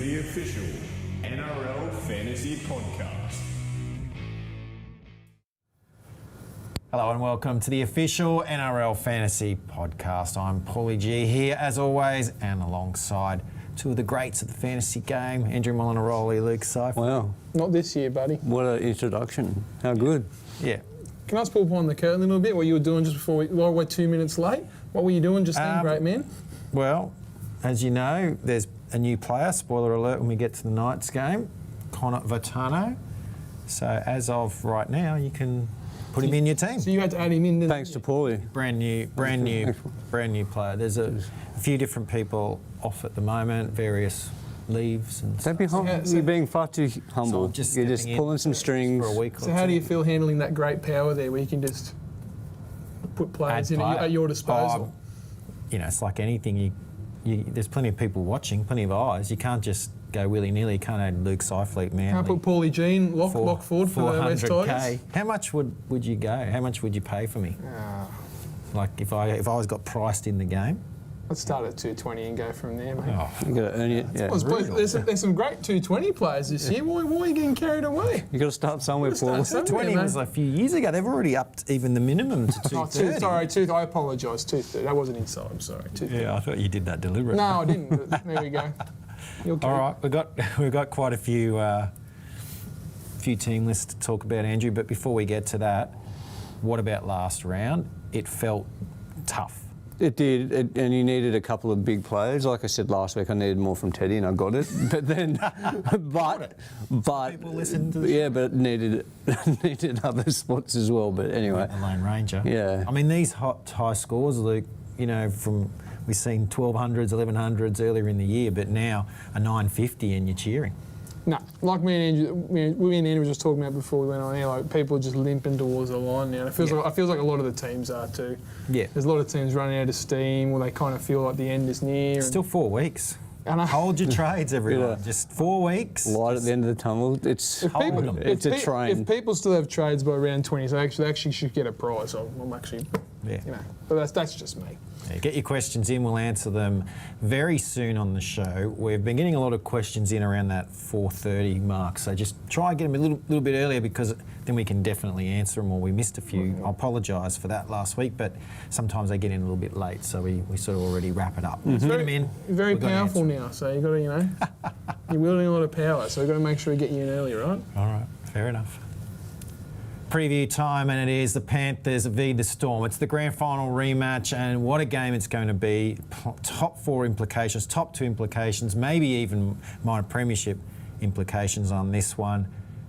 to the official NRL Fantasy Podcast. Hello and welcome to the official NRL Fantasy Podcast. I'm Paulie G here as always and alongside two of the greats of the fantasy game, Andrew Molinaroli, Luke Seif. Wow. Not this year, buddy. What an introduction. How good. Yeah. Can I just pull behind the curtain a little bit? What you were doing just before while we're 2 minutes late? What were you doing just then, great man? Well, as you know, there's a new player, spoiler alert, when we get to the Knights game, Connor Vitano. So as of right now, you can put him in your team. So you had to add him in. Thanks to Paulie. Brand new player. There's a few different people off at the moment, various leaves and Don't be humble. So- You're being far too humble. I'm just You're just stepping in pulling some strings. for a week or So how do two. you feel handling that great power there where you can just put players Add in player. at your disposal? You know, it's like anything. There's plenty of people watching, plenty of eyes. You can't just go willy-nilly. You can't add Luke Seifleet, man. Can't put Paulie G in, lock forward for the West Tigers? 400k. How much would you go? How much would you pay for me? Like if I was got priced in the game? Let's start at 220 and go from there, mate. Oh, You got to earn it. Yeah. There's some great 220 players this year. Why are you getting carried away? You got to start somewhere, Start Paul. somewhere. 20 man. was a few years ago. They've already upped even the minimum to 230. I apologise. 230. That wasn't inside. I'm sorry. 230. Yeah, I thought you did that deliberately. No, I didn't. But there we go. You're okay. All right, we've got quite a few team lists to talk about, Andrew. But before we get to that, what about last round? It felt tough. It did, and you needed a couple of big players. Like I said last week, I needed more from Teddy, and I got it. But then, but People listen to the yeah, but needed other spots as well. But anyway, The Lone Ranger. Yeah. I mean, these high scores, Luke, you know, we've seen 1200s, 1100s earlier in the year, but now a 950 and you're cheering. No, like me and Andrew were just talking about before we went on here, like people are just limping towards the line now. It feels like a lot of the teams are too. Yeah. There's a lot of teams running out of steam, or they kind of feel like the end is near. Still 4 weeks. And I- Hold your trades, everyone. Yeah. Just 4 weeks. light at the end of the tunnel. It's Hold them. it's a train. If people still have trades by round 20, so they actually should get a prize. I'm actually, Yeah. you know, but that's just me. Yeah, get your questions in. We'll answer them very soon on the show. We've been getting a lot of questions in around that 4:30 mark, so just try and get them a little bit earlier because then we can definitely answer them. Or we missed a few. I apologise for that last week, but sometimes they get in a little bit late, so we sort of already wrap it up. Get them in. Very We've got to powerful answer. now, so you got to, you're wielding a lot of power, so we've got to make sure we get you in early, right? All right, fair enough. Preview time, and it is the Panthers v the Storm. It's the grand final rematch, and what a game it's going to be. Top 4 implications, top 2 implications, maybe even minor premiership implications on this one.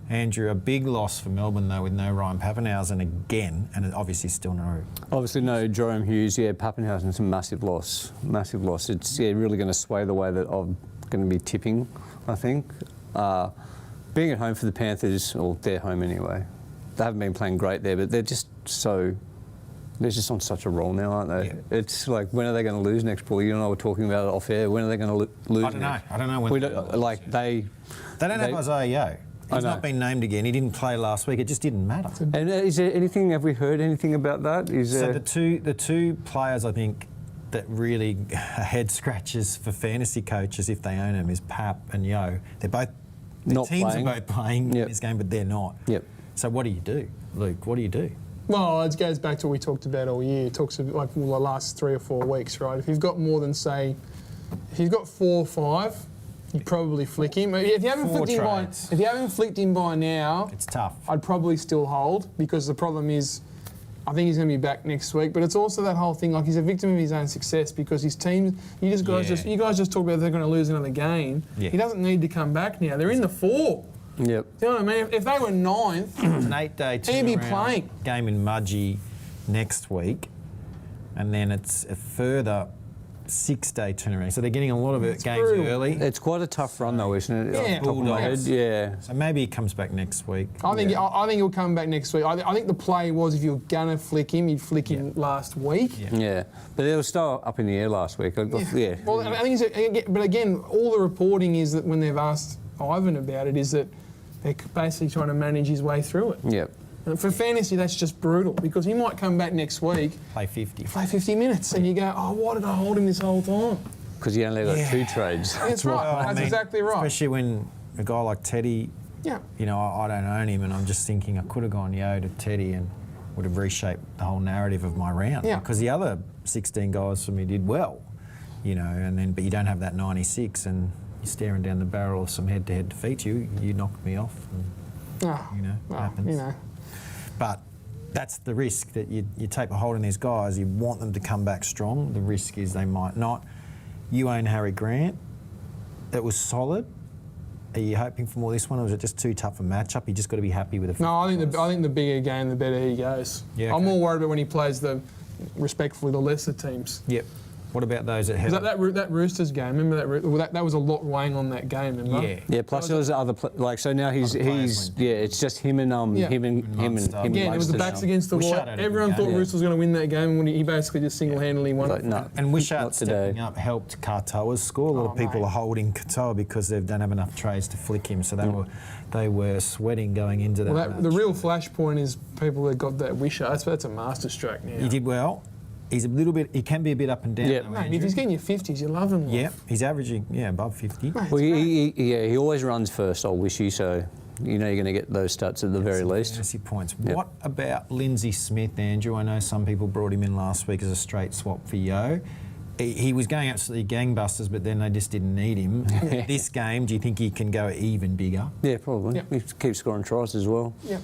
Andrew, a big loss for Melbourne though, with no Ryan Pappenhausen again, and obviously still no. Obviously, no Jerome Hughes. Yeah, Pappenhausen's a massive loss. Massive loss. It's really going to sway the way that I'm going to be tipping, I think. Being at home for the Panthers, or their home anyway, they haven't been playing great there, but they're just on such a roll now, aren't they? Yeah. It's like, when are they going to lose next, Paul? You and I were talking about it off air. When are they going to lose I don't know. next? I don't know when. We they're don't, gonna lose. like, they They don't have Isaiah Yeo. He's know. not been named again. He didn't play last week. It just didn't matter. And is there anything, have we heard anything about that? So the two players I think that really are head scratchers for fantasy coaches if they own them is Pap and Yo. They're both Not teams playing. are both playing Yep. in this game, but they're not. Yep. So what do you do, Luke? What do you do? Well, it goes back to what we talked about all year. It talks about like the last 3 or 4 weeks, right? If you've got more than, say, if you've got 4 or 5, you probably flick him. If you haven't flicked him by now, It's tough. I'd probably still hold, because the problem is, I think he's going to be back next week. But it's also that whole thing, like he's a victim of his own success, because his team, you guys just talk about they're going to lose another game. Yeah. He doesn't need to come back now. They're in the 4. Yep. Do you know what I mean? If they were 9th, It's an 8-day He'd be turnaround playing. game in Mudgee next week, and then it's a further 6-day turnaround. So they're getting a lot of games brutal. early. It's quite a tough run though, isn't it? Yeah. Off the top of my head, Bulldogs. yeah. So maybe he comes back next week. I think he'll come back next week. I think the play was, if you were going to flick him, you'd flick him last week. Yeah. Yeah, but it was still up in the air last week. Yeah. Well, I think but again, all the reporting is that when they've asked Ivan about it, is that they're basically trying to manage his way through it. Yep. And for fantasy, that's just brutal, because he might come back next week, Play 50. play 50 minutes, and you go, oh, why did I hold him this whole time? because you only got 2 trades. That's right. Well, I That's mean, exactly right. Especially when a guy like Teddy, Yeah. you know, I don't own him, and I'm just thinking I could have gone Yo to Teddy and would have reshaped the whole narrative of my round. Yeah. Because the other 16 guys for me did well, you know, but you don't have that 96, and you're staring down the barrel of some head-to-head defeats. You knocked me off, and, you know, it happens. You know. But that's the risk, that you take a hold on these guys. You want them to come back strong. The risk is they might not. You own Harry Grant. It was solid. Are you hoping for more this one, or was it just too tough a matchup? You just got to be happy with it. No, I think the bigger game, the better he goes. Yeah, I'm okay. more worried about when he plays respectfully, the lesser teams. Yep. What about those that have? That Roosters game, remember that was a lot weighing on that game, remember? Yeah. Yeah, plus there was other so now he's it's just him and him and Munster. Again, it was the backs against the Wishart wall. had a good Everyone game. thought Yeah. Roosters was going to win that game, and he basically just single-handedly won it. No. And Wishart Not today. stepping up helped Katoa's score. A lot of people mate. are holding Katoa because they don't have enough trades to flick him, so they were sweating going into that. Well, match. the real flashpoint is people that got that Wishart. That's a masterstroke now. He did well. He's a little bit. He can be a bit up and down. Yeah. though, Mate, Andrew. if he's getting your 50s, you love him. Yeah, he's averaging above 50. Mate, Well, it's great. he always runs first, I'll wish you, so you know you're going to get those stats at the very least. Fantasy points. Yep. What about Lindsay Smith, Andrew? I know some people brought him in last week as a straight swap for Yo. He was going absolutely gangbusters, but then they just didn't need him. This game, do you think he can go even bigger? Yeah, probably. Yep. He keeps scoring tries as well. Yeah.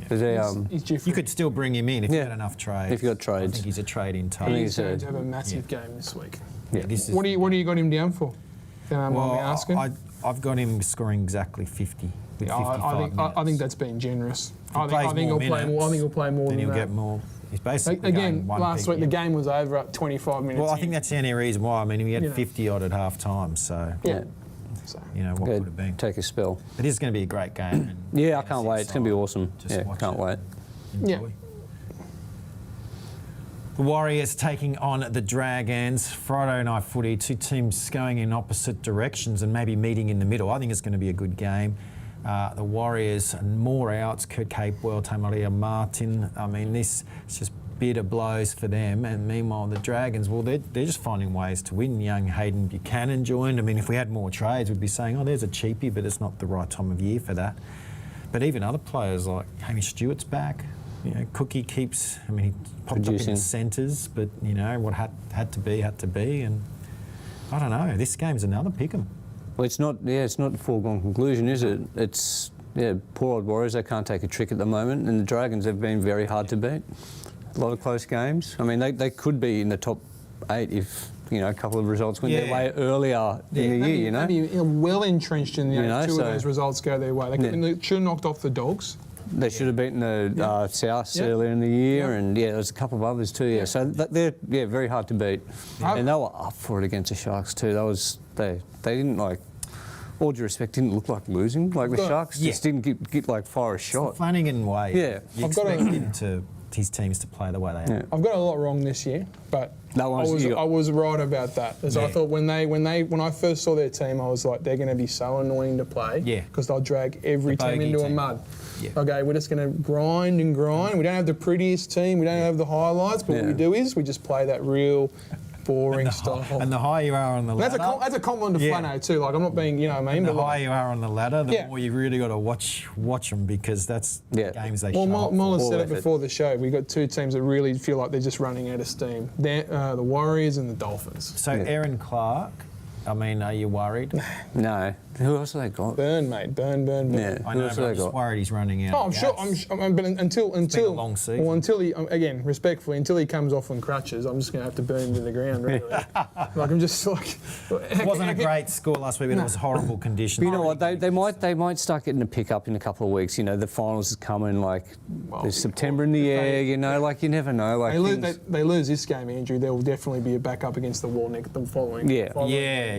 'Cause they, He's different. You could still bring him in if you Yeah. had enough trades. If you got trades. I think he's a trade-in type. I think He's he's going a- to have a massive game this week. Yeah. This is, What do you got him down for? If you don't mind me asking. I've got him scoring exactly 50 with 55 I think minutes. that's been generous. If he I plays think he'll more play more. I minutes, think he'll play more then than he'll that. get more. He's basically Again, going one last peak, week the game was over at 25 minutes. Well, I in. think that's the only reason why. I mean, he had You know. 50 odd at half time, so Yeah. So, you know what Go could have been. take a spell. It is going to be a great game. And Yeah, I can't wait. It's going to be awesome. Just Yeah, watch can't it. wait. Yeah. Enjoy. The Warriors taking on the Dragons. Friday night footy, two teams going in opposite directions and maybe meeting in the middle. I think it's going to be a good game. The Warriors, more outs, Kurt Capewell, Tamaria Martin. I mean, this is just bitter blows for them. And meanwhile, the Dragons, well, they're just finding ways to win. Young Hayden Buchanan joined. I mean, if we had more trades, we'd be saying, oh, there's a cheapie, but it's not the right time of year for that. But even other players like Hamish Stewart's back. You know, Cookie keeps, I mean, he popped up in Producing. the centres, but, you know, what had to be, and I don't know, this game's another pick'em. Well, it's not a foregone conclusion, is it? It's, poor old Warriors, they can't take a trick at the moment, and the Dragons have been very hard to beat. A lot of close games. I mean, they could be in the top 8 if, you know, a couple of results went their way earlier in the year, you know? Maybe well entrenched in the You know, two so- of those results go their way. They should have knocked off the Dogs. They should have beaten the Souths earlier in the year, and there's a couple of others too. Yeah, so they're very hard to beat, and they were up for it against the Sharks too. They didn't like. All due respect, didn't look like losing. Like the Sharks just didn't get like fire a The shot. Flanagan way. Yeah. You I've got expect his teams to play the way they are. Yeah. I've got a lot wrong this year, but That one's- I was right about that. As I Yeah. thought when I first saw their team, I was like, they're going to be so annoying to play. Yeah. Because they'll drag every The team bogey into a team. mud. Yeah. Okay, we're just going to grind and grind. We don't have the prettiest team. We don't have the highlights. But what we Yeah. do is we just play that real boring style. And the higher you are on the ladder, That's a compliment to Yeah. Flano too. Like I'm not being, you know what I mean? the But higher you are on the ladder, the Yeah. more you really got to watch them, because that's Yeah. the games they well, show up Muller All said it effort. before the show. We got two teams that really feel like they're just running out of steam. The Warriors and the Dolphins. So Aaron Clark, I mean, are you worried? No, who else have they got? Burn, mate. Burn. Yeah, I who know, else but have I'm they just got? worried he's running out. Oh, I'm of sure. gas. But until a long season. well, until he again, respectfully, until he comes off on crutches, I'm just going to have to burn him to the ground. Really. Like I'm just like. It wasn't a great score last week, but it was horrible conditions. But you know what? They might start getting a pick up in a couple of weeks. You know, the finals is coming. Like there's September in the air. You know, like you never know. Like They lose this game, Andrew. There will definitely be a back up against the wall the following. Yeah.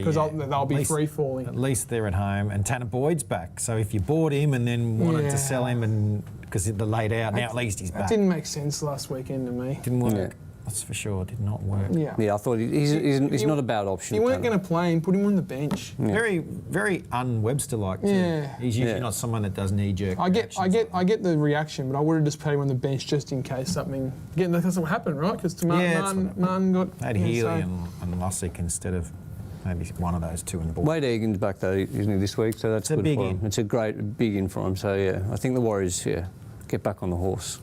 Because they'll be free falling. At least they're at home, and Tanner Boyd's back. So if you bought him and then wanted Yeah. to sell him, and because they're laid out, now at least he's That back. didn't make sense last weekend to me. Didn't work. Yeah. That's for sure. Did not work. Yeah. Yeah, I thought he's not a bad option. You weren't going to play him, put him on the bench. Yeah. Very, very un-Webster-like. Too. Yeah. He's usually not someone that does knee-jerk. I get the reaction, but I would have just put him on the bench just in case something. Again, that's what happened, right? Because Martin got. They had Healy and Lussick instead of maybe one of those two in the ball. Wade Egan's back though, isn't he, this week? So that's good for him. It's a great big in for him. So yeah, I think the Warriors get back on the horse.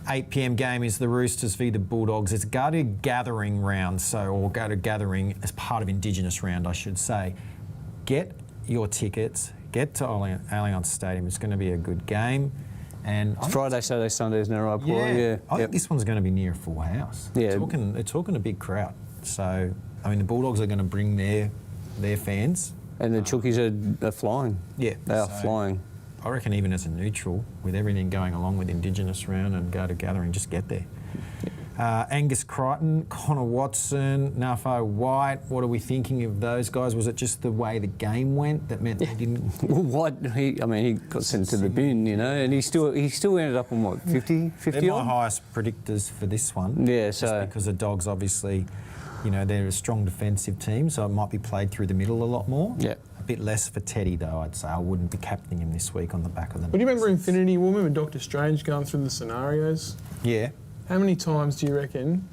8 p.m. game is the Roosters v the Bulldogs. It's Guarded Gathering round, or Guarded Gathering as part of Indigenous round, I should say. Get your tickets. Get to Allianz Stadium. It's going to be a good game. And Friday, Saturday, Sunday, isn't that right, Paulie? Yeah. I think this one's going to be near a full house. Yeah. They're talking a big crowd. So, I mean, the Bulldogs are going to bring their fans. And the Chookies are flying. Yeah. They are flying. I reckon even as a neutral, with everything going along with Indigenous round and Guarded Gathering, just get there. Angus Crichton, Connor Watson, Nafo White. What are we thinking of those guys? Was it just the way the game went that meant they didn't? Well, White, he got sent to the bin, and he still ended up on what, 50 They're my odd? highest predictors for this one. Yeah, just so because the Dogs obviously, they're a strong defensive team, so it might be played through the middle a lot more. Yeah. A bit less for Teddy though, I'd say. I wouldn't be captaining him this week on the back of the. But do you remember Infinity War? Remember Doctor Strange going through the scenarios? Yeah. How many times do you reckon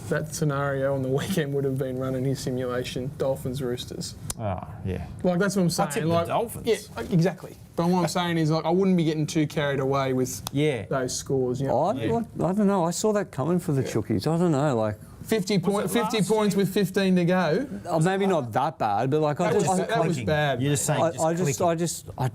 that scenario on the weekend would have been run in his simulation? Dolphins, Roosters. Oh, yeah. Like, that's what I'm I saying. tipped Like, the Dolphins. Yeah, exactly. But what I'm saying is, like, I wouldn't be getting too carried away with those scores. You know? I don't know. I saw that coming for the Chookies. I don't know, like 50 points with 15 to go. maybe not that bad, but like That was bad. You're just saying.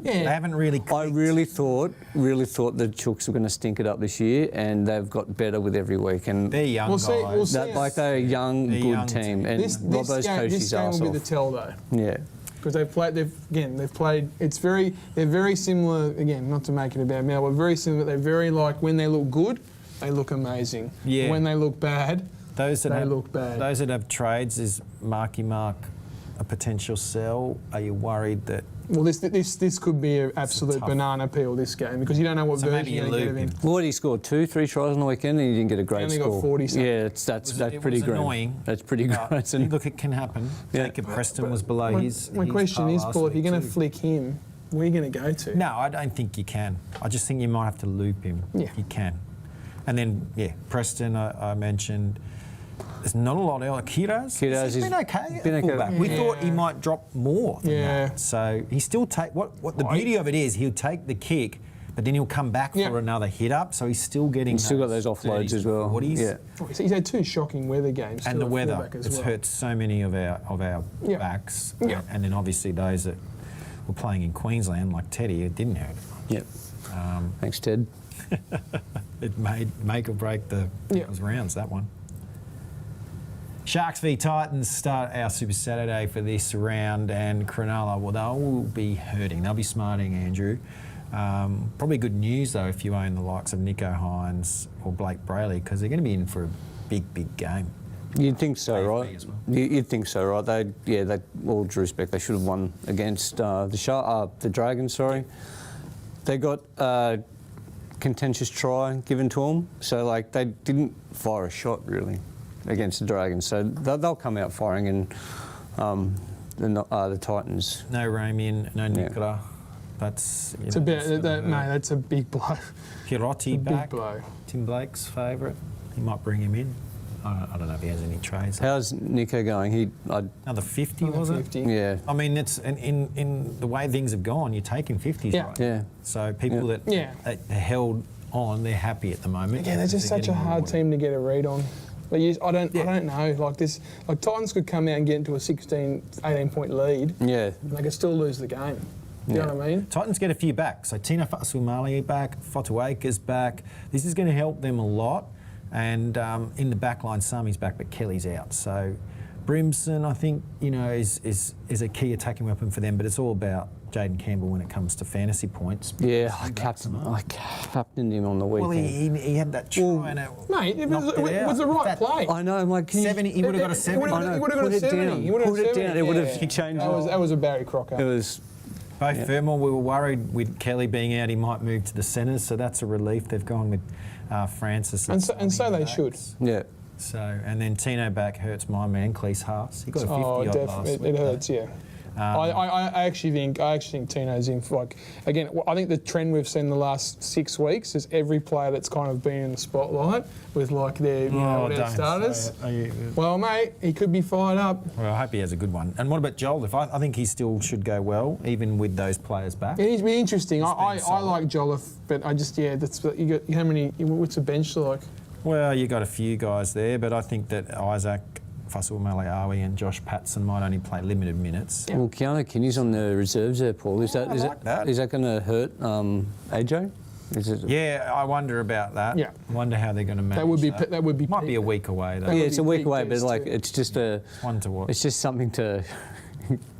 They haven't really. I really thought the Chooks were going to stink it up this year, and they've got better with every week. And they're young guys. They're a young, good team. And Robbo's coached his ass This game will off. be the tell, though. Yeah. Because they've played. They're very similar. Again, not to make it about Mel, but very similar. They're very like when they look good, they look amazing. Yeah. When they look bad, they look bad. Those that have trades, is Marky Mark a potential sell? Are you worried that? Well, this could be an absolute banana peel, this game, because you don't know what version you're going to get him in. Well, he scored 2-3 tries on the weekend, and he didn't get a great score. He only got 40 something. Yeah, that's pretty grim. Annoying. That's pretty grim. Look, it can happen. Yeah. Jacob Preston was below his. My question is, Paul, if you're going to to flick him, where are you going to go to? No, I don't think you can. I just think you might have to loop him. Yeah. You can. And then, Preston, I mentioned. There's not a lot else. Kiraz, he's been okay. We thought he might drop more than that. So he still take what the beauty of it is, he'll take the kick, but then he'll come back for another hit up. So he's still getting. He's still got those offloads as well. 40s. Yeah. He's had 2 shocking weather games. And the weather, it's hurt so many of our backs. Yeah. And then obviously those that were playing in Queensland, like Teddy, it didn't hurt. Yep. Thanks, Ted. It made make or break those rounds, that one. Sharks v Titans start our Super Saturday for this round, and Cronulla, well, they'll be hurting. They'll be smarting, Andrew. Probably good news, though, if you own the likes of Nico Hines or Blake Brayley, because they're going to be in for a big, big game. You'd think so, right? As well. You'd think so, right? They all due respect, they should have won against the Dragons, sorry. They got a contentious try given to them, so, like, they didn't fire a shot, really, against the Dragons. So they'll come out firing, and the Titans. No Ramian, no Nicola. That's that's a big blow. Hiroti back. Big blow. Tim Blake's favourite. He might bring him in. I don't know if he has any trades. How's Nico going? Another 50, was it? 50. Yeah. I mean, it's in the way things have gone, you're taking 50s, right? Yeah. So people that held on, they're happy at the moment. Yeah, they're just such a hard team to get a read on. But I don't know. Like this, like Titans could come out and get into a 16, 18 point lead. Yeah. And they could still lose the game. You know what I mean? Titans get a few back. So Tina Fasumali back, Fotuaker's back. This is going to help them a lot. And in the back line, Sami's back, but Kelly's out. So Brimson, I think, is a key attacking weapon for them. But it's all about Jaden Campbell when it comes to fantasy points. Yeah, I captained him on the weekend. Well, he had that try. Mate, it was the right play. I know, I'm like, 70. He would have got a 70. He would have got a 70. Put it down. He changed it. That was a Barry Crocker. It was. Both Fermor, we were worried with Kelly being out, he might move to the centres, so that's a relief. They've gone with Francis. And so they should. Yeah. So, and then Tino back hurts my man, Cleese Haas. He got a 50 odd last week. It hurts, yeah. I actually think Tino's in for, like, again, I think the trend we've seen the last 6 weeks is every player that's kind of been in the spotlight with like their, their starters. Well, mate, he could be fired up. Well, I hope he has a good one. And what about Joel? I think he still should go well, even with those players back. It'd be interesting. I like Jolliffe, but I just, that's you got how many, what's the bench like? Well, you got a few guys there, but I think that Isaac, Fasil Malawi and Josh Patson might only play limited minutes. Yeah. Well, Keanu Kinney's on the reserves there, Paul. Is that going to hurt AJ? Yeah, I wonder about that. Yeah, I wonder how they're going to manage that would be might be a week away though. Yeah, it's a week away, but like it's just one to watch. It's just something to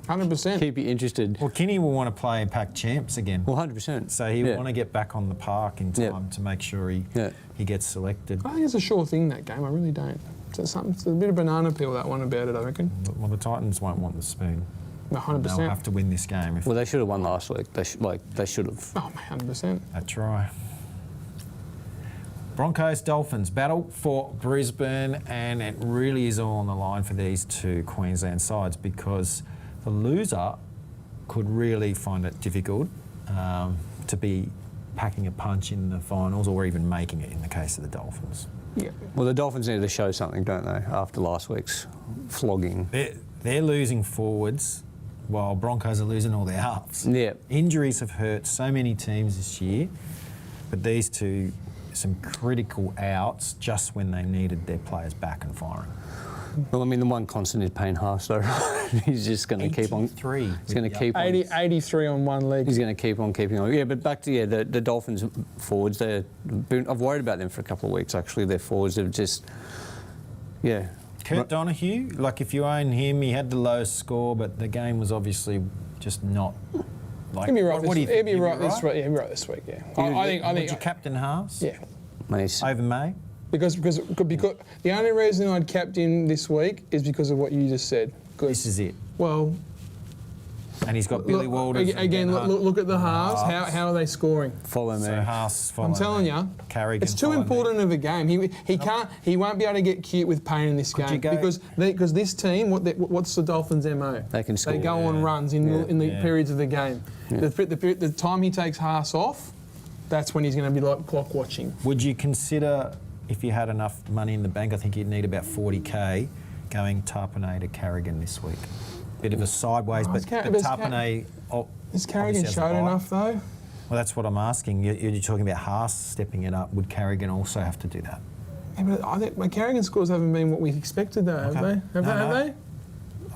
100% keep you interested. Well, Kinney will want to play Pack Champs again. Well, 100%. So he'll want to get back on the park in time to make sure he gets selected. I think it's a sure thing, that game. I really don't. It's a bit of banana peel, that one, about it, I reckon. Well, the Titans won't want the spoon. 100%. They'll have to win this game. Well, they should have won last week. They should have. Oh, 100%. That's right. Broncos, Dolphins, battle for Brisbane, and it really is all on the line for these two Queensland sides because the loser could really find it difficult to be packing a punch in the finals or even making it in the case of the Dolphins. Yeah. Well, the Dolphins need to show something, don't they, after last week's flogging? They're losing forwards while Broncos are losing all their halves. Yeah. Injuries have hurt so many teams this year, but these two, some critical outs just when they needed their players back and firing. Well, I mean, the one constant is Payne Haas, though. He's just going to keep on. He's going to keep 83 on one leg. He's going to keep on keeping on. Yeah, but back to the Dolphins forwards. I've worried about them for a couple of weeks. Actually, their forwards have just, Kurt Donahue, like if you own him, he had the lowest score, but the game was obviously just not. Like, he'll be right. He'll be right this week. Yeah, he'll be right this week. Yeah, I think. Would you captain Haas? Yeah. Over May. Because the only reason I'd capped him this week is because of what you just said. This is it. Well, and he's got Billy Walters. Again, look at the halves. How are they scoring? Follow me. So Haas, I'm telling you, Carrigan, it's too important of a game. He won't be able to get cute with Payne in this game because this team. What's the Dolphins' MO? They can score. They go on runs in the periods of the game. Yeah. The time he takes Haas off, that's when he's going to be like clock watching. Would you consider, if you had enough money in the bank, I think you'd need about 40k, going Tarpanay to Carrigan this week? Bit of a sideways, but Tarpanay... Is Carrigan showed enough, though? Well, that's what I'm asking. You're talking about Haas stepping it up. Would Carrigan also have to do that? Yeah, but I think my Carrigan scores haven't been what we expected, though, have they? Have they?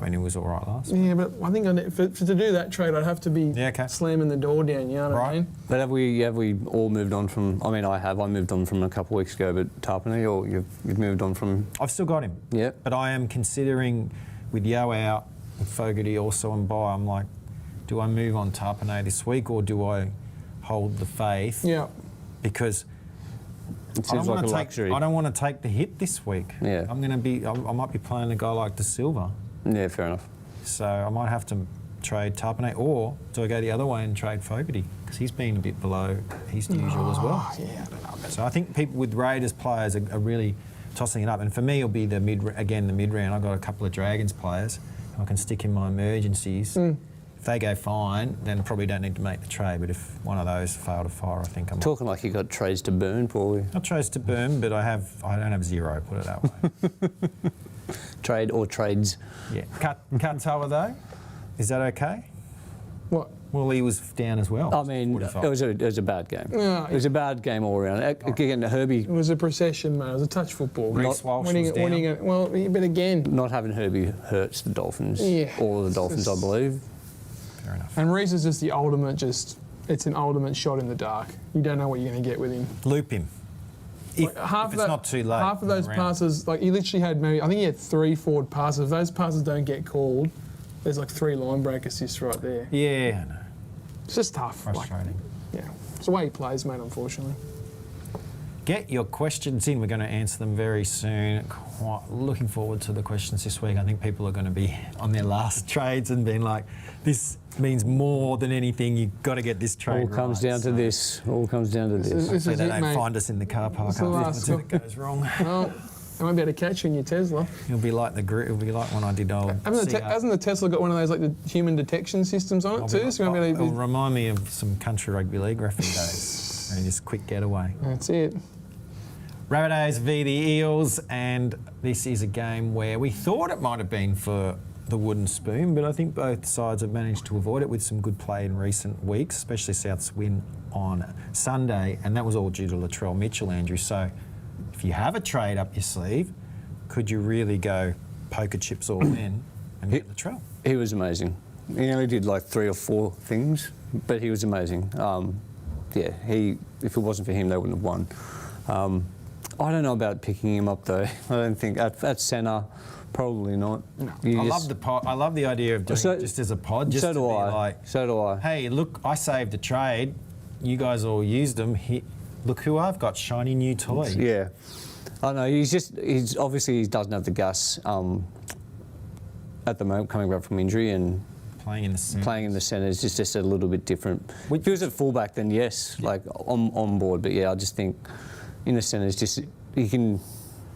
I mean, it was all right last week. Yeah, but I think to do that trade, I'd have to be slamming the door down, you know what I mean? But have we all moved on from... I mean, I moved on from a couple of weeks ago, but Tarpanay, or you've moved on from... I've still got him. Yeah. But I am considering, with Yo out and Fogarty also on bye, I'm like, do I move on Tarpanay this week or do I hold the faith? Yeah. Because... It seems like a luxury. I don't want to take the hit this week. Yeah. I might be playing a guy like De Silva. Yeah, fair enough. So I might have to trade Tarpanay, or do I go the other way and trade Fogarty? Because he's been a bit below his usual as well. Yeah, I don't know. So I think people with Raiders players are really tossing it up. And for me, it'll be the mid-round. I've got a couple of Dragons players I can stick in my emergencies. If they go fine, then I probably don't need to make the trade. But if one of those fail to fire, I think I'm... Talking like you got trades to burn, Paulie. Not trades to burn, but I don't have zero, put it that way. Trade or trades. Yeah. Katoa though, is that okay? What? Well, he was down as well. I mean, it was a bad game. Yeah. It was a bad game all around. Again, Herbie... It was a procession, mate. It was a touch football. Reece Walsh was down. But again... Not having Herbie hurts the Dolphins. Yeah. All of the Dolphins, I believe. Fair enough. And Reece is just the ultimate, it's an ultimate shot in the dark. You don't know what you're going to get with him. Loop him. If it's not too late. Half of those passes, like he literally had I think he had 3 forward passes. If those passes don't get called, there's like 3 line break assists right there. Yeah, I know. It's just tough. Frustrating. It's the way he plays, mate, unfortunately. Get your questions in. We're going to answer them very soon. Quite looking forward to the questions this week. I think people are going to be on their last trades and being like, this means more than anything. You've got to get this trade All comes down to this. All comes down to this. This Hopefully is they it, don't mate. find us in the car park It's the afterwards last if it goes wrong. Well, I won't be able to catch you in your Tesla. It'll be like it'll be like when I did old. Hasn't the Tesla got one of those like the human detection systems on it too? So you won't be able It'll to, remind me of some country rugby league referee days. And just quick getaway. that's it. Rabbitohs v the Eels, and this is a game where we thought it might have been for the wooden spoon, but I think both sides have managed to avoid it with some good play in recent weeks, especially South's win on Sunday, and that was all due to Latrell Mitchell, Andrew. So if you have a trade up your sleeve, could you really go poker chips all in and get Latrell? He was amazing. He only did like 3 or 4 things, but he was amazing. If it wasn't for him, they wouldn't have won. I don't know about picking him up though. I don't think at centre, probably not. No. I love the idea of doing it just as a pod. Just So to do be I. like, So do I. hey, look, I saved a trade. You guys all used them. Look who I've got, shiny new toy. Yeah. I know. He's obviously he doesn't have the gas at the moment, coming back from injury and Playing in the centre. playing in the centre is just a little bit different. If he was at fullback, then yes, like on board. But yeah, I just think in the centre is just he can,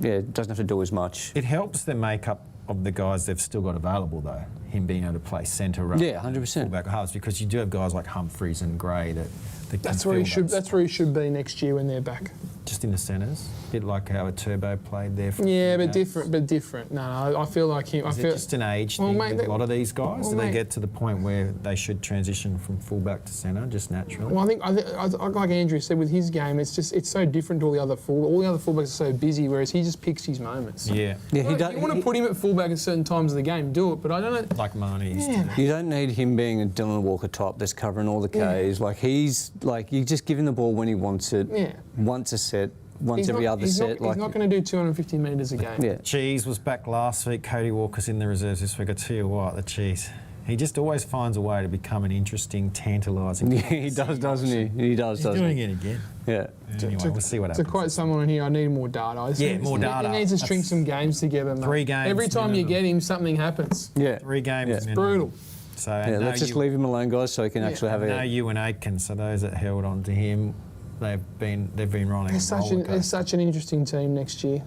doesn't have to do as much. It helps the makeup of the guys they've still got available though. Him being able to play centre rather Yeah, 100%. than fullback halves, because you do have guys like Humphreys and Gray that can That's where fill he should. that That's where he should be next year when they're back. just in the centres. A bit like how a Turbo played there. For Yeah, but games. different. But different. No, I feel like him. Is it just an age thing with a lot of these guys? well, Do they mate- get to the point where they should transition from fullback to centre just naturally? Well, I like Andrew said with his game, it's so different to all the other fullbacks are so busy, whereas he just picks his moments. Yeah, Yeah, You want to put him at fullback at certain times of the game, do it. But I don't know. like Marnie used Yeah. to. You don't need him being a Dylan Walker type that's covering all the Ks. Like he's like you just give him the ball when he wants it. Yeah. Once a set, once every other he's set. He's not going to do 250 metres a game. Yeah. Cheese was back last week. Cody Walker's in the reserves this week. I tell you what, the Cheese. He just always finds a way to become an interesting, tantalising. Yeah, he does, doesn't he? He does, He's doesn't doing he? it again. Yeah. Anyway, we'll see what To happens. quote someone on here, I need more data. More data. He needs to string That's some games together, mate. 3 games Every time you minimum. get him, something happens. Yeah. 3 games. Yeah. minimum. Brutal. So Yeah, let's just leave him alone, guys, so he can actually have No, a. you and Aitken. So those that held on to him, they've been running. They're a such an interesting team next year.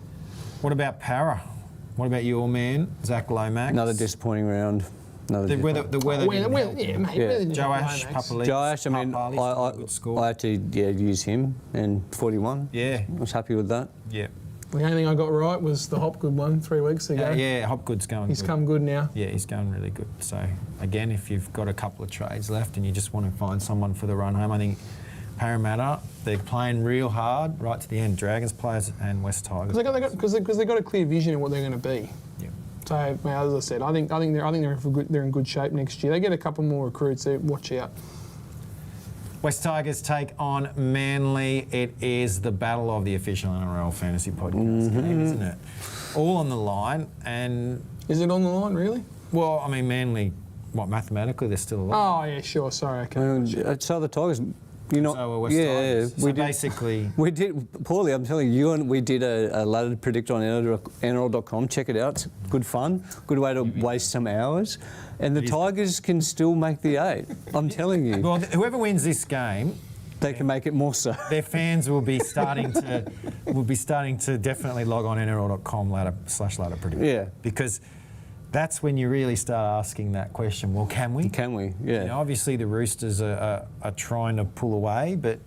What about Para? What about your man, Zach Lomax? Another disappointing round. The weather didn't help Yeah, him. mate. Yeah. weather didn't Joe help Ash, Lomax. Papali'i. Josh, I mean, Papali'i, good score. I had to use him in 41. Yeah. I was happy with that. Yeah. The only thing I got right was the Hopgood one 3 weeks ago. Yeah, Hopgood's going He's good. come good now. Yeah, he's going really good. So, again, if you've got a couple of trades left and you just want to find someone for the run home, I think Parramatta, they're playing real hard right to the end. Dragons players and West Tigers. Because they've got a clear vision of what they're going to be. Yeah. So, mate, as I said, I think they're in good shape next year. They get a couple more recruits. So watch out. West Tigers take on Manly. It is the battle of the official NRL Fantasy podcast game, isn't it? All on the line. And, Is it on the line, really? well, I mean, Manly, mathematically, they're still alive. Oh, yeah, sure. Sorry, okay. So the Tigers, you know, So are West Tigers. So we did. basically, We did, Paulie, I'm telling you, and we did a ladder predict on NRL.com. Check it out. It's good fun. Good way to waste some hours. And the Tigers can still make the 8. I'm telling you. well, whoever wins this game, They can make it more so. their fans will be starting to definitely log on NRL.com ladder predict. Yeah. Because that's when you really start asking that question. Well, can we? Can we? Yeah. You know, obviously the Roosters are trying to pull away, but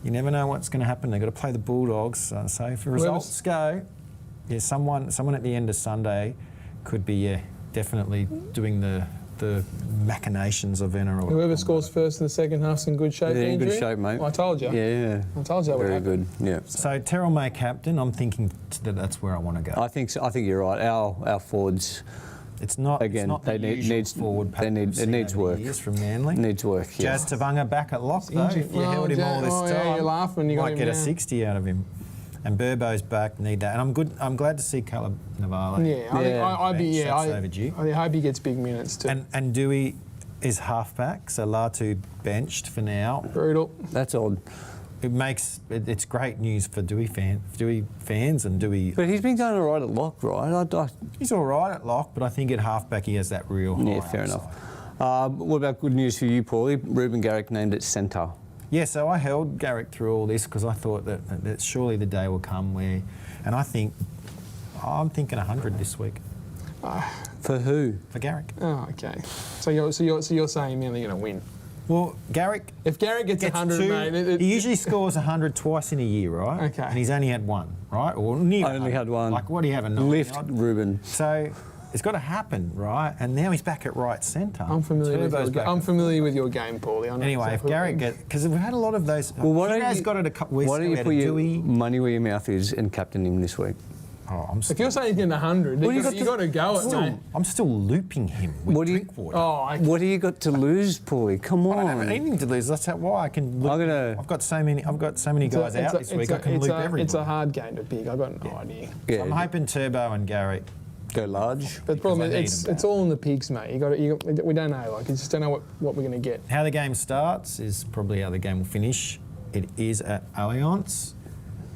you never know what's going to happen. They've got to play the Bulldogs. So if the results go, someone at the end of Sunday could be definitely doing the machinations of NRL. Whoever scores first in the second half's in good shape. They're in good Andrew. shape, mate. I told you. Yeah. I told you that would Very happen. good. Yeah. So Terrell May captain, I'm thinking that's where I want to go. I think so. I think you're right. Our forwards It's not. again. It's not They the usual needs forward pack They need. we've It seen needs over the work. years from Manly. Needs work. Yeah. Jazz Tavanga back at lock though. Injured. If you held him all this Oh, time, yeah, you're laughing. You got might him get a down. 60 out of him. And Burbo's back. Need that. And I'm good. I'm glad to see Caleb Navarro. Yeah, I overdue. hope he gets big minutes too. And Dewey is halfback, so Latu benched for now. Brutal. That's odd. it's great news for Dewey fans and Dewey. But he's been going all right at lock, right? He's all right at lock, but I think at halfback he has that real high Fair upside. enough. What about good news for you, Paulie? Ruben Garrick named at centre. Yeah, so I held Garrick through all this because I thought that surely the day will come where, and I'm thinking 100 this week For who? for Garrick. Oh, okay. So you're saying Manly going to win? Well, Garrick If Garrick gets 100, two, mate, he usually scores 100 twice in a year, right? Okay. And he's only had one, right? Or near. Only had one. Like what do you have? A 90 Lift odd? Ruben. So it's got to happen, right? And now he's back at right centre. I'm familiar with your game, Paulie. I know Anyway, if exactly Garrick what- gets, because we've had a lot of those. Well, why don't you guys you- got it a couple weeks Why ago. don't you we had put a your Dewey. money where your mouth is and captain him this week? Oh, I'm If still, you're saying he's getting 100, Well, you you got to go it, mate. I'm still looping him with What do you- Drinkwater. Oh, What do you got to lose, Paulie? Come I don't have on. anything to lose. That's why I can. Loop. I'm gonna- I've got so many guys out this week. I can loop everybody. It's a hard game to pick. I've got no idea. Yeah, I'm hoping Turbo and Garrick. go large. But the problem I need is him it's all in the pigs, mate. We don't know. Like, you just don't know what we're going to get. How the game starts is probably how the game will finish. It is at Allianz.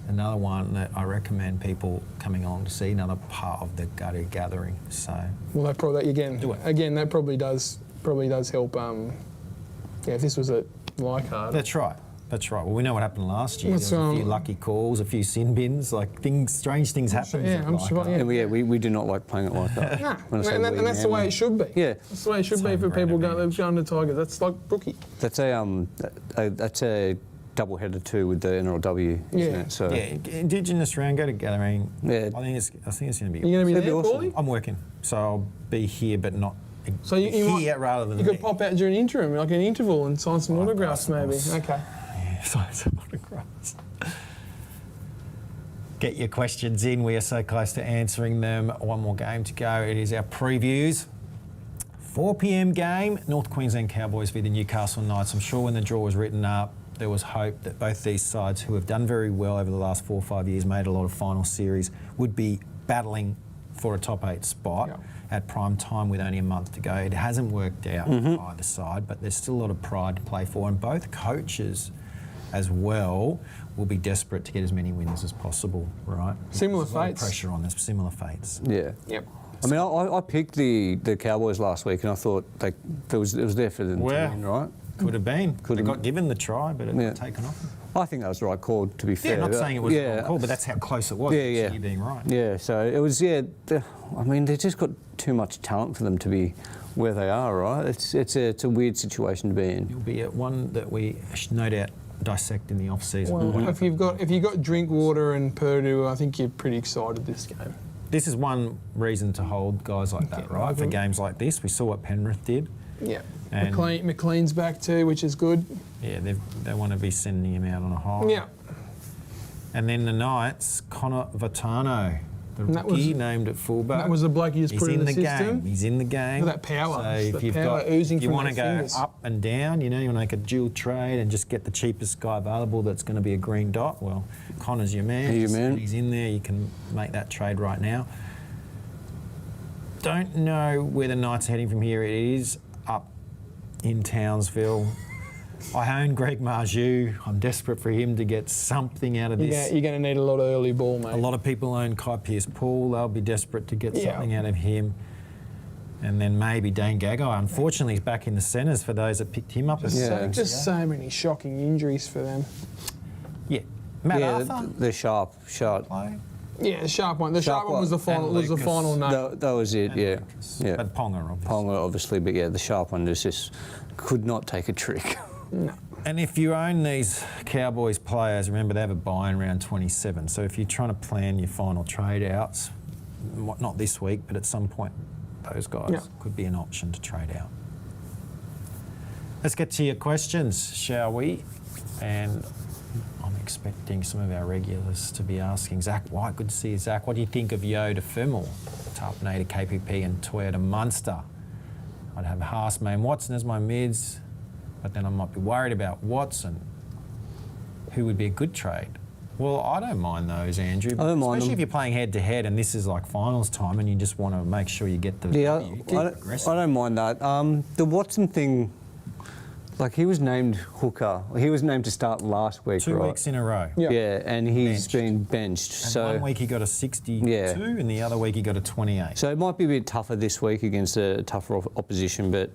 Another one that I recommend people coming on to see. Another part of the Gutty gathering. So Well, that probably Do it. again that probably does help. If this was at Leichhardt. that's right. That's right. Well, we know what happened last year. What's, There was a few um, lucky calls, a few sin bins, strange things happen. yeah, I'm sure, yeah. And we do not like playing it like that. Nah, When I say and we, that's the way Manly. it should be. Yeah. That's the way it should It's be for home ground people advantage. going to Tigers. That's like Brookie. That's a double header too with the NRLW, isn't Yeah. it? So Yeah, Indigenous round, go to gathering. Yeah. I think it's going to be. You're going to be That'd be there, awesome. Paulie? I'm working, so I'll be here, but not So you here might- rather than You could there. pop out during interim, like an interval, and sign some autographs, maybe. possible. Okay. Yeah, sign some autographs. Get your questions in. We are so close to answering them. One more game to go. It is our previews. 4 p.m. game, North Queensland Cowboys v the Newcastle Knights. I'm sure when the draw was written up, there was hope that both these sides, who have done very well over the last 4 or 5 years, made a lot of final series, would be battling for a top 8 spot Yeah. at prime time with only a month to go. It hasn't worked out for either side, but there's still a lot of pride to play for, and both coaches as well will be desperate to get as many wins as possible, right? Similar There's a lot of fates. pressure on this, similar fates. yeah. Yep. I mean, I picked the Cowboys last week, and I thought it was there for them to win, right? Could have been. Could They have got given the try, but it Yeah. got taken off. I think that was the right call, to be fair. Yeah, not but- saying it was yeah, the wrong call, but that's how close it was. Yeah, to yeah. you being right. Yeah, so it was. Yeah, I mean, they just got too much talent for them to be where they are, right? It's a weird situation to be in. You'll be at one that we no doubt dissect in the off season. Well, if you've got Drinkwater and Purdue, I think you're pretty excited this game. This is one reason to hold guys like that, Yeah, right? For I games like this, we saw what Penrith did. Yeah. And- McLean's back too, which is good. Yeah, they want to be sending him out on a high. Yeah. And then the Knights, Connor Vitano, the And that rookie was- named at fullback. That was the bloke you just He's put in the game. system. He's in the game. Look at that power. So It's if the you've power got, oozing if you from want to their go fingers. up and down, you want to make a dual trade and just get the cheapest guy available that's going to be a green dot. Well, Connor's your man. Your man. He's in there. You can make that trade right now. Don't know where the Knights are heading from here. It is up in Townsville. I own Greg Marju. I'm desperate for him to get something out of this. You're going to need a lot of early ball, mate. A lot of people own Kai Pearce-Paul. They'll be desperate to get Yeah. something out of him. And then maybe Dane Gagai. Unfortunately, he's back in the centres for those that picked him up. Yeah. Just so many shocking injuries for them. Yeah. Matt yeah, Arthur. they're sharp. Play. Yeah, the sharp one. The Sharp sharp one was the one. final. And Was the Lucas. final note. That was it. And Yeah, Lucas. yeah. But Ponga, obviously. Ponga, obviously, but yeah, the sharp one just could not take a trick. No. And if you own these Cowboys players, remember they have a buy in round 27. So if you're trying to plan your final trade outs, not this week, but at some point, those guys Yeah. could be an option to trade out. Let's get to your questions, shall we? And I'm expecting some of our regulars to be asking. Zach White, good to see you, Zach. What do you think of Yoda Fimmel, Tarpanator, KPP and Toyota Munster? I'd have Haas, Main Watson as my mids, but then I might be worried about Watson. Who would be a good trade? Well, I don't mind those, Andrew. I don't mind Especially them. if you're playing head-to-head and this is like finals time and you just want to make sure you get the Yeah, W. Keep I aggressive. don't mind that. The Watson thing, Like he was named hooker. He was named to start last week, 2 right? weeks in a row. Yeah. Yeah, and he's Benched. been benched. And So 1 week he got a 62, Yeah. and the other week he got a 28. So it might be a bit tougher this week against a tougher opposition, but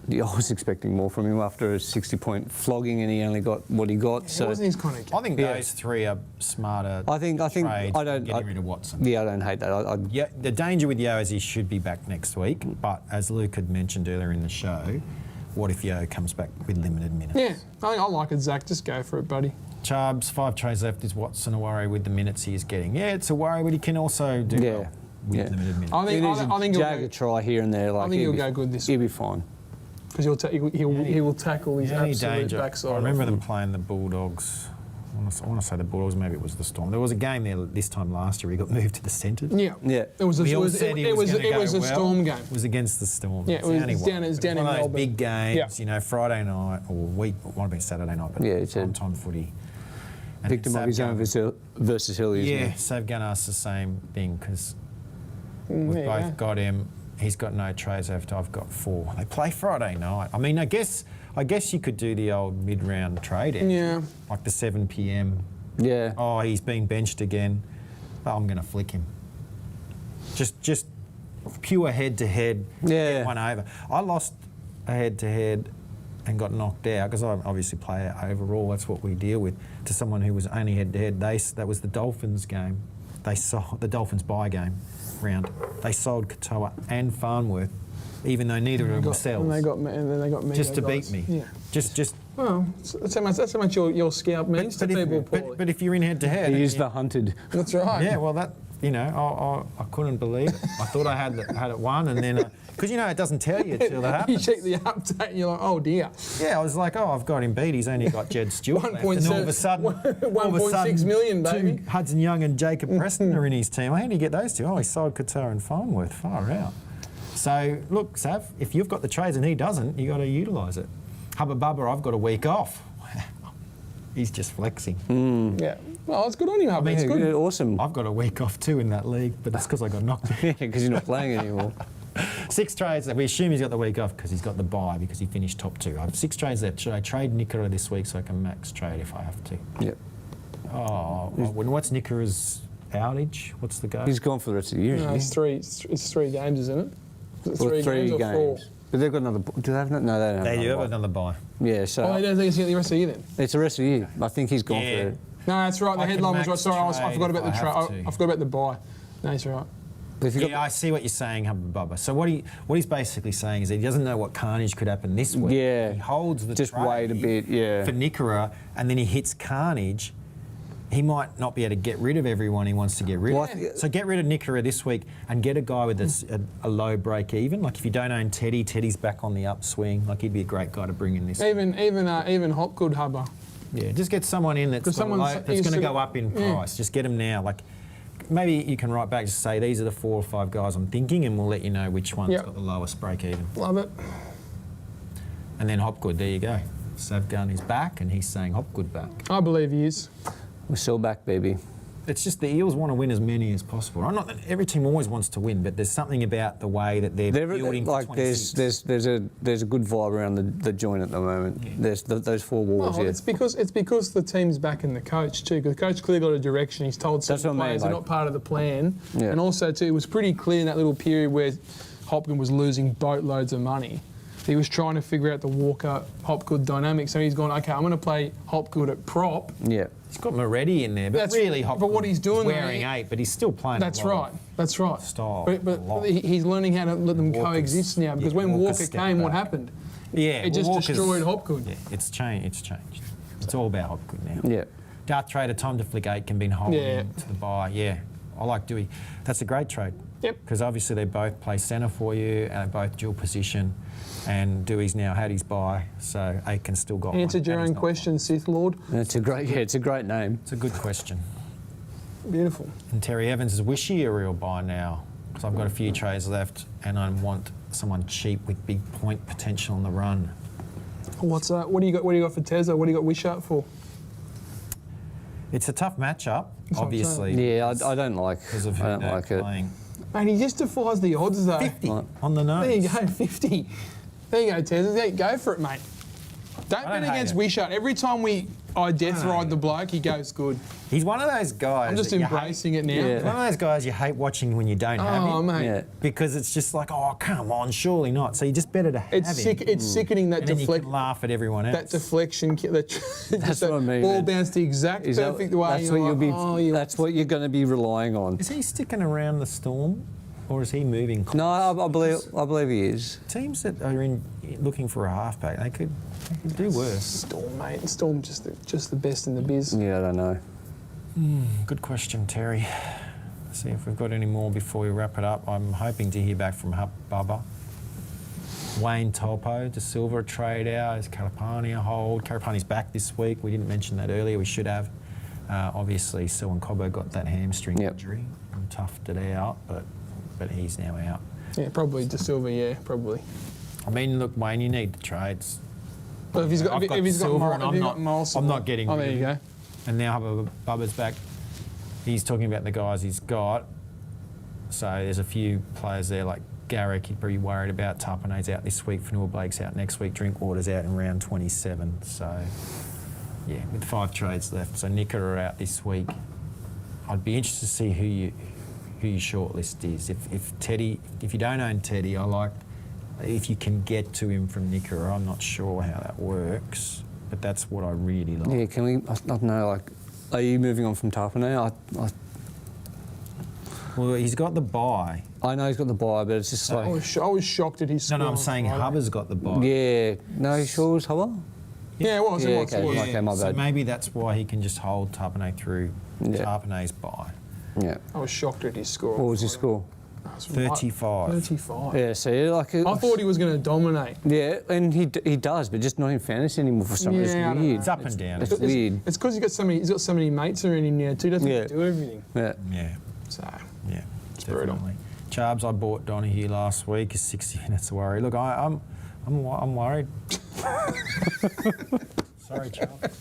I was expecting more from him after a 60-point flogging, and he only got what he got. It So wasn't his kind of game. I think Yeah. those three are smarter. I think trades I don't. than getting rid of Watson. Yeah, I don't hate that. Yeah, the danger with Yo is he should be back next week, but as Luke had mentioned earlier in the show, what if Yo comes back with limited minutes? Yeah, I like it, Zach. Just go for it, buddy. Chubbs, 5 trades left. Is Watson a worry with the minutes he is getting? Yeah, it's a worry, but he can also do Yeah. well with Yeah. limited minutes. I think he'll Jag a go, try here and there. Like think he'll be- go good this He'll be fine. because he will tackle his The only absolute danger, backside. I remember off. them playing the Bulldogs. I want to say the Bulldogs, maybe it was the Storm. There was a game there this time last year. He got moved to the centre. Yeah, Yeah. It was a, We it all was, said he it was, gonna it go was a well. Storm game. It was against the Storm. Yeah, It's it was the only down- one. it was down one in of those Melbourne. big games, Yeah. you know, Friday night or week, it might have been Saturday night, but Yeah, it's a time footy. And Victim of Sav his own Gunn- versus Hilly, isn't Yeah, he? Sav Gunn asked the same thing because we've there you both go. got him. He's got no trades left. I've got 4. They play Friday night. I mean, I guess you could do the old mid-round trade out. Yeah. Like the 7 p.m. Yeah. Oh, he's been benched again. Oh, I'm going to flick him. Just pure head-to-head. Yeah. Get one over. I lost a head-to-head and got knocked out because I obviously play overall. That's what we deal with. To someone who was only head-to-head. That was the Dolphins game. They sold the Dolphins bye game round. They sold Katoa and Farnworth, even though neither of them themselves. And then they got me. Just to beat me. Yeah. Just. Well, that's how much your scalp means to people, Paulie. But if you're in head-to-head, He is the hunted. That's right. yeah, well, that, you know, I couldn't believe it. I thought I had it won, and then, because, you know, it doesn't tell you until it You happens. check the update and you're like, oh dear. Yeah, I was like, oh, I've got him beat. He's only got Jed Stewart left. And all of a sudden, 1.6 million, baby. Hudson Young and Jacob Preston are in his team. How did he get those two? Oh, he sold Qatar and Farnworth. Far out. So, look, Sav, if you've got the trades and he doesn't, you got to utilise it. Hubba Bubba, I've got a week off. He's just flexing. Yeah. Well, it's good on you, Hubby. It's Yeah, good. good, awesome. I've got a week off too in that league, but that's because I got knocked out. Because you're not playing anymore. 6 trades. We assume he's got the week off because he's got the bye because he finished top 2. I have 6 trades left. Should I trade Nickera this week so I can max trade if I have to? Yep. Oh, what's Nickera's outage? What's the go? He's gone for the rest of the year, No, isn't he? it's 3 games, isn't it? Is it Well, 3 or 4? But they've got another. Do they have? No, they don't have They do have another another bye. one. Yeah, so Oh, they don't think it's the rest of the year then? it's the rest of the year. I think he's gone Yeah. for it. No, that's right. The I can headline was right. max Sorry, I trade forgot about if the I trade. have to. I forgot about the buy. No, he's right. But if you Yeah, I see what you're saying, Hubba Bubba. So what he's basically saying is he doesn't know what carnage could happen this week. Yeah. He holds the Just trade wait a bit, yeah. for Nickera, and then he hits carnage. He might not be able to get rid of everyone he wants to get rid Well, of. I think- So get rid of Nickera this week and get a guy with a low break even. Like if you don't own Teddy, Teddy's back on the upswing. Like he'd be a great guy to bring in this. Even Hopgood, Hubba. Yeah, just get someone in that's going to go up in price. Just get them now. Like maybe you can write back, just say these are the 4 or 5 guys I'm thinking, and we'll let you know which one's Yep. got the lowest break even. Love it. And then Hopgood, there you go. Sav Gunn is back, and he's saying Hopgood back. I believe he is. we're still back, baby. It's just the Eels want to win as many as possible. I'm not. Every team always wants to win, but there's something about the way that they're building for like 26. there's a good vibe around the joint at the moment. Yeah. There's those 4 walls. Well, yeah. it's because the team's backing the coach too. Because the coach clearly got a direction. He's told That's some what I mean, players they're like- not part of the plan. Yeah. And also too, it was pretty clear in that little period where Hopkins was losing boatloads of money. He was trying to figure out the Walker-Hopgood dynamic. So he's gone, okay, I'm going to play Hopgood at prop. Yeah. He's got Moretti in there, but That's- really but Hopgood what he's doing is there, wearing 8, but he's still playing. That's a lot right. of That's right. style, But a lot. he's learning how to let them Walker's- coexist now. Because yeah, when Walker Walker stepped came, what back. happened? Yeah, It just Walker's- destroyed Hopgood. Yeah, it's changed. It's all about Hopgood now. Yeah. Darth Trader, time to flick 8 can be holding Yeah. to the buy. Yeah, I like Dewey. That's a great trade. Yep. Because obviously they both play centre for you and both dual position. And Dewey's now had his buy, so Aiken still got one. Answered your Paddy's own not question, Sith Lord. It's a great name. It's a good question. Beautiful. And Terry Evans is wishy a real buy now because I've got a few trades left and I want someone cheap with big point potential on the run. What's that? What do you got? What do you got for Tezza? What do you got Wishart for? It's a tough matchup, what I'm obviously. Yeah, I don't like. because of who I don't they're like it. playing. Mate, he just defies the odds though. 50 Right. on the nose. There you go, 50. There you go, Tezza. There you go for it, mate. Don't bet against Wishart. Every time I death ride the bloke, he goes good. He's one of those guys. I'm just embracing it now. He's one of those guys you hate watching when you don't have him. Oh, mate. Yeah. Because it's just like, oh, come on, surely not. So you just better to have him. It's sickening that And then you can laugh at everyone else. That deflection, That's what I mean. Ball man. bounced the exact perfect way. That's what you'll be. That's what you're going to be relying on. Is he sticking around the Storm, or is he moving? No, I believe he is. Teams that are looking for a halfback, they could do worse. Storm, mate. Storm just the best in the biz. Yeah, I don't know. Good question, Terry. See if we've got any more before we wrap it up. I'm hoping to hear back from Bubba. Wayne Tolpo to Silver, a trade out. Is Kalapani a hold? Kalapani's back this week. We didn't mention that earlier. We should have. Obviously, Selwyn Cobbo got that hamstring injury and toughed it out, but he's now out. Yeah, probably De Silva. Yeah, probably. I mean, look, Wayne, you need the trades. But if he's got, I've got if he's Silver got, I'm not getting. Oh, there you go. And now Bubba's back. He's talking about the guys he's got. So there's a few players there like Garrick, he'd be worried about. Tarpanay's out this week. Fanua Blake's out next week. Drinkwater's out in round 27. So, yeah, with 5 trades left. So Nicker are out this week. I'd be interested to see who your shortlist is. If you don't own Teddy, I like if you can get to him from Nicker. I'm not sure how that works, but that's what I really like. Yeah, can we? I don't know. Like, are you moving on from Tarpanay? Well, he's got the bye. I know he's got the bye, but it's just like... I was shocked at his score. No, I'm saying Hubber's got the bye. Yeah. No, you sure it was Hubber? Yeah, it was. Yeah, It was. okay, my So bad. maybe that's why he can just hold Tarpanay through Tarpanay's bye. Yeah. I was shocked at his score. What was his score? 35. 35. Yeah, see, like... I thought he was going to dominate. Yeah, and he does, but just not in fantasy anymore for some reason. I It's don't weird. know. It's up and down. It's weird. It's because he's got so many mates around him now too. Doesn't have to do everything. Yeah. Yeah, So yeah, brutal. definitely. Chubbs, I bought Donahue last week. Is 60 minutes of worry. Look, I'm worried. Sorry, Chubbs.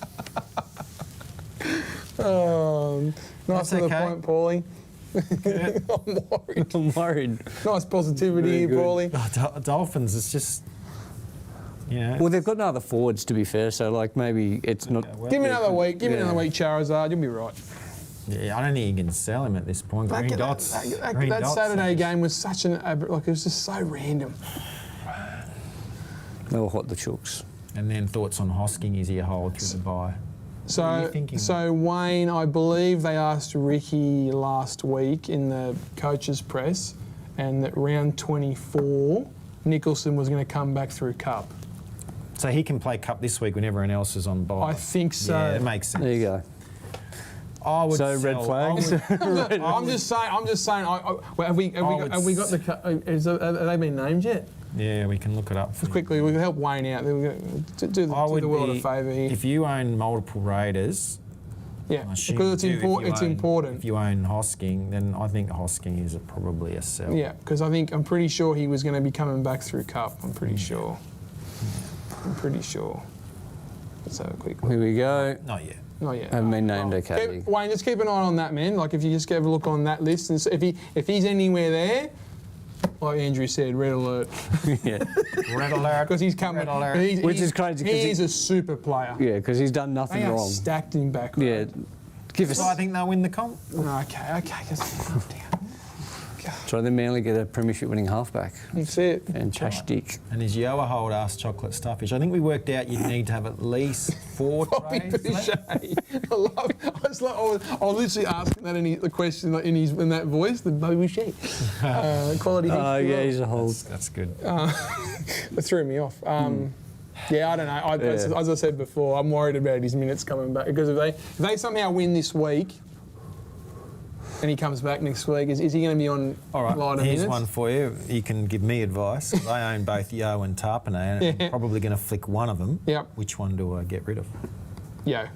Nice to the okay. point, Paulie. I'm worried. I'm worried. Nice positivity here, Very good. Paulie. Oh, Dolphins, it's just, you know. Well, they've got no other forwards, to be fair, so, like, maybe it's not... Give me another week. Give me Yeah. another week, Charizard. You'll be right. Yeah, I don't think you can sell him at this point. Green dots. That Saturday game was such it was just so random. They were hot, the Chooks. And then thoughts on Hosking, is he a hold through the bye? What are you thinking? So Wayne, I believe they asked Ricky last week in the coaches' press, and that round 24, Nicholson was going to come back through Cup. So he can play Cup this week when everyone else is on bye. I think so. Yeah, it makes sense. There you go. I would So, red sell- flags? I'm just saying. Have we got the? Have they been named yet? Yeah, we can look it up. For you. Quickly, we can help Wayne out. Do the world a favour here. If you own multiple Raiders, Yeah, I assume because you do. it's important. If you own Hosking, then I think Hosking is probably a sell. Yeah, because I'm pretty sure he was going to be coming back through Cup. I'm pretty sure. Let's have a quick look. Here we go. Not yet. Not yet. Haven't been named, okay. Wayne, just keep an eye on that, man. Like, if you just have a look on that list, and if he's anywhere there, like Andrew said, red alert. Yeah. Red alert. Because he's coming. Red alert. Which is crazy, 'cause He's a super player. Yeah, because he's done They nothing are wrong. stacked him back. Yeah. Give us... So I think they'll win the comp. No, okay. Just calm down. Try the Manly get a premiership winning halfback. That's it. Fantastic. And his Yoa hold ass chocolate stuffish. I think we worked out you'd need to have at least 4 Bobby trades left. Boucher. I was literally asking that the question in that voice, the Bobby Boucher. Quality. Oh, yeah, he's a hold. That's good. It threw me off. Yeah, I don't know. As I said before, I'm worried about his minutes coming back because if they somehow win this week and he comes back next week, is he going to be on All right, lighter here's minutes? one for you. You can give me advice. I own both Yo and Tarpanay, and I'm probably going to flick one of them. Yep. Which one do I get rid of? Yeah.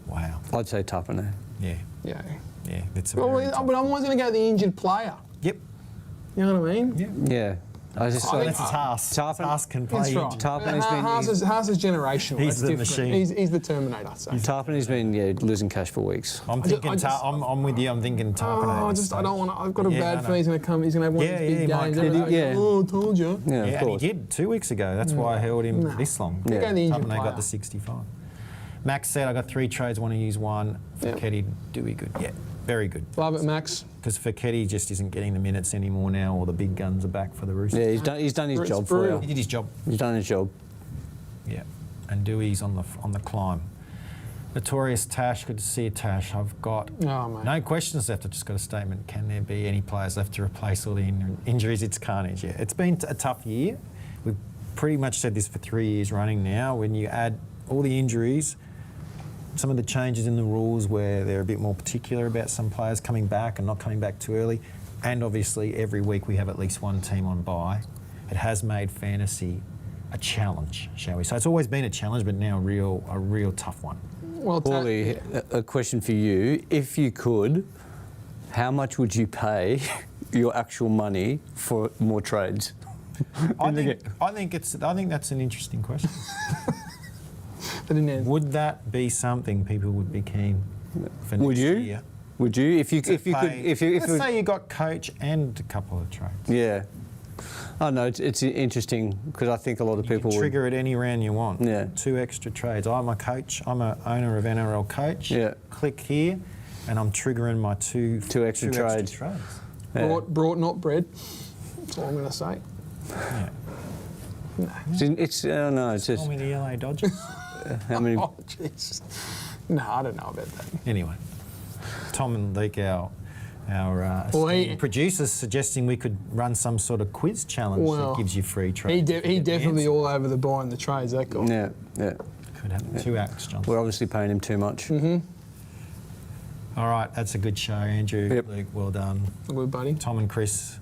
Wow. I'd say Tapane. Yeah. Yeah. Yeah. That's a Well, very tough- but I'm always going to go the injured player. Yep. You know what I mean? Yeah. Yeah. I just I That's think- a task. Tarpon- Task can play. That's right. Tarpany's been- Haas is generational. He's That's the different. machine. He's the Terminator. So. Tarpany's been losing cash for weeks. I'm I thinking. just- I'm with you. I'm thinking Tarpon. Oh, I don't want to. I've got a Yeah, bad I know. feeling he's going to come. He's going to have one Yeah, of these big yeah, he might games. come Everyone back. goes, oh, I told you. Yeah, Yeah, of and he course. did 2 weeks ago. That's why I held him Nah. this long. Yeah. Go the injured Tarpon got player. the 65. Max said, I got 3 trades, want to use one. Yeah. Feketi, Dewey, good. Yeah, very good. Love it, Max. Because Feketi just isn't getting the minutes anymore now, or the big guns are back for the Roosters. Yeah, he's done his It's job for brutal. He you. did his job. He's done his job. Yeah, and Dewey's on the climb. Notorious Tash, good to see you, Tash. I've got Oh, mate. no questions left. I've just got a statement. Can there be any players left to replace all the injuries? It's carnage. Yeah, it's been a tough year. We've pretty much said this for 3 years running now. When you add all the injuries, some of the changes in the rules where they're a bit more particular about some players coming back and not coming back too early, and obviously every week we have at least one team on bye, it has made fantasy a challenge, shall we? So it's always been a challenge, but now a real tough one. Well, Paulie, a question for you. If you could, how much would you pay your actual money for more trades? I think that's an interesting question. They didn't end. Would that be something people would be keen for next Would you? year? Would you? If you could, Let's say you got coach and a couple of trades. yeah. Oh no, it's interesting because I think a lot of You people can would. trigger it any round you want. Yeah. 2 extra trades. I'm a coach. I'm an owner of NRL Coach. Yeah. Click here, and I'm triggering my two extra trades. Yeah. Brought, not bred. That's all I'm going to say. Yeah. It's no, it's just Call me the LA Dodgers. how many. Oh, jeez. No, I don't know about that. Anyway, Tom and Leek, our Well, he- esteemed producers, suggesting we could run some sort of quiz challenge Well, that gives you free trades. He definitely all over the buying the trades, that guy. Yeah, yeah. Could have 2 acts, John. We're obviously paying him too much. All right, that's a good show, Andrew. Yep. Luke, well done. Good, buddy. Tom and Chris,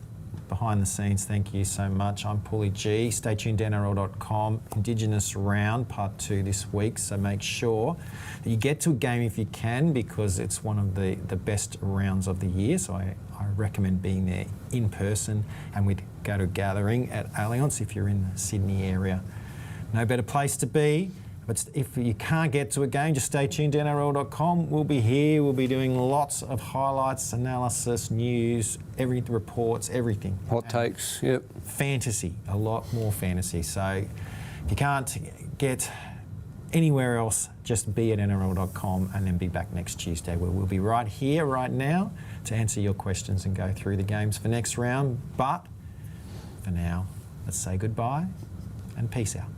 behind the scenes, thank you so much. I'm Paulie G. Stay tuned to NRL.com. Indigenous round, part 2 this week. So make sure that you get to a game if you can, because it's one of the best rounds of the year. So I recommend being there in person, and we'd go to a gathering at Allianz if you're in the Sydney area. No better place to be. But if you can't get to a game, just stay tuned to NRL.com. We'll be here. We'll be doing lots of highlights, analysis, news, reports, everything. Hot takes. Yep. Fantasy, a lot more fantasy. So if you can't get anywhere else, just be at NRL.com and then be back next Tuesday, where we'll be right here, right now, to answer your questions and go through the games for next round. But for now, let's say goodbye and peace out.